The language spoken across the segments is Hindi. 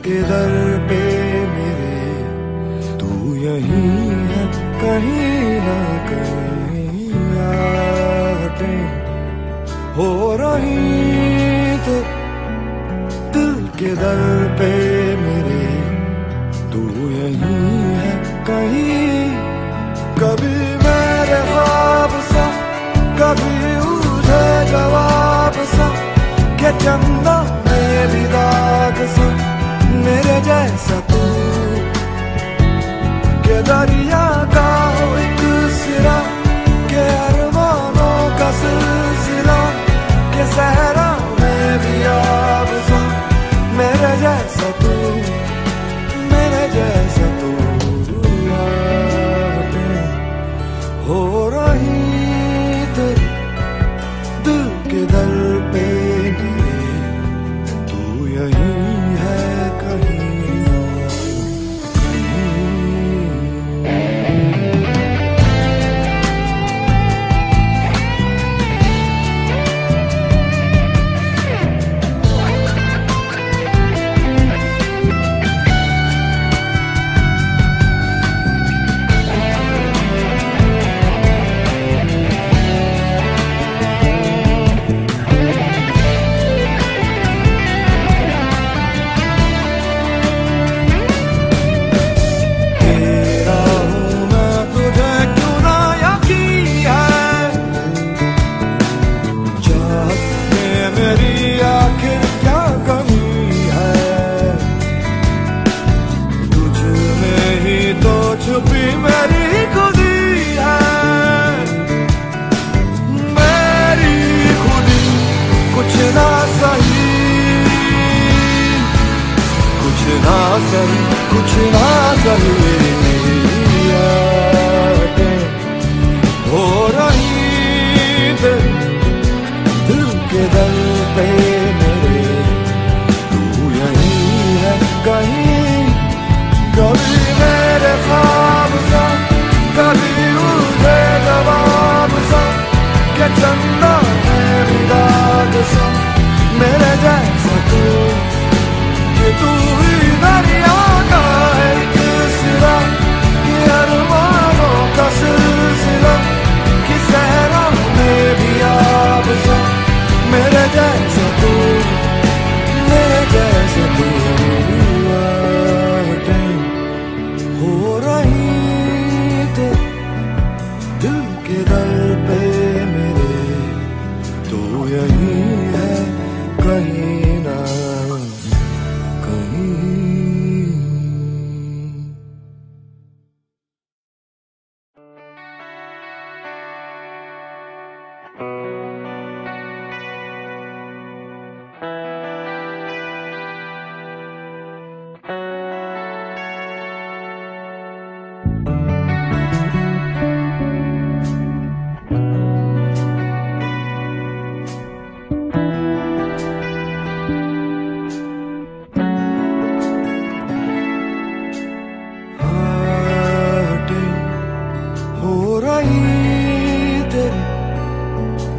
के दर पे मेरे तू यहीं है कहीं ना कहीं आते हो रही तो दिल के दर पे मेरे तू यहीं है कहीं। कभी मेरे ख्वाब सा कभी उठे जवाब सा के चंदा में भी दाग सा मेरे जैसा तू के दरिया का एक सिरा के अरमानों का सिलसिला के सहरा में भी आब सा मेरे जैसा तू मेरे जैसा तू हो रही तेरी दिल के दर पे तू यहीं है कहीं। छुपी मेरी खुदी है मेरी खुदी कुछ ना सही कुछ ना सही कुछ ना सही हो रही दिल के दर पे मेरे तू यहीं है कहीं। कभी मेरे ख्वाब सा कभी उठे जवाब सा के चंदा में भी दाग सा मेरे जैसा तू कि तू ही दरिया का एक सिरा कि अरमानों का सिलसिला कि सहरा में भी आब सा मेरे जैसा तू मेरे जैसा तू हो रही तो दिल के दर पे मेरे तू यहीं है कहीं ना कहीं।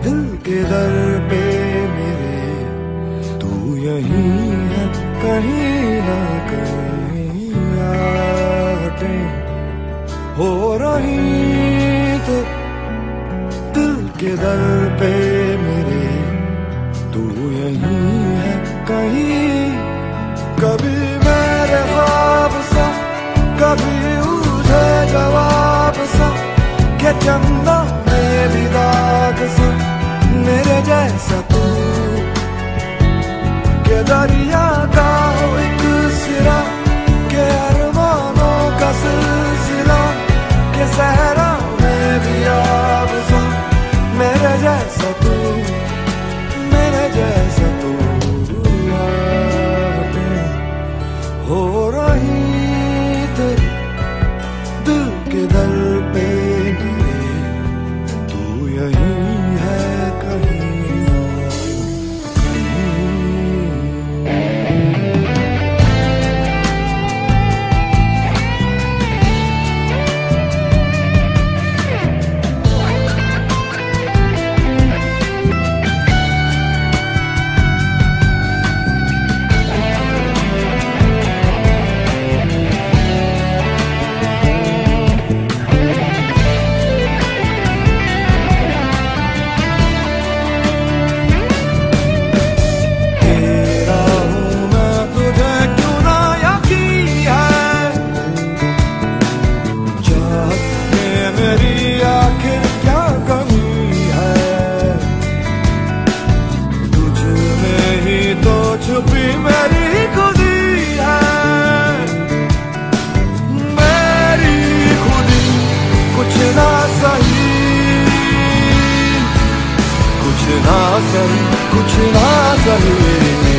दिल के दर पे मेरे तू यहीं है कहीं ना कहीं आते हो रही तो दिल के दर पे मेरे तू यहीं है कहीं। कभी मेरे ख्वाब सा कभी उठे जवाब सा के चंदा में भी दाग सा मेरे जैसा तू के दरिया का एक सिरा के अरमानों का सिलसिला के सहरा में भी आब सा मेरे जैसा तू मेरे जैसा तू कुछ ना सही।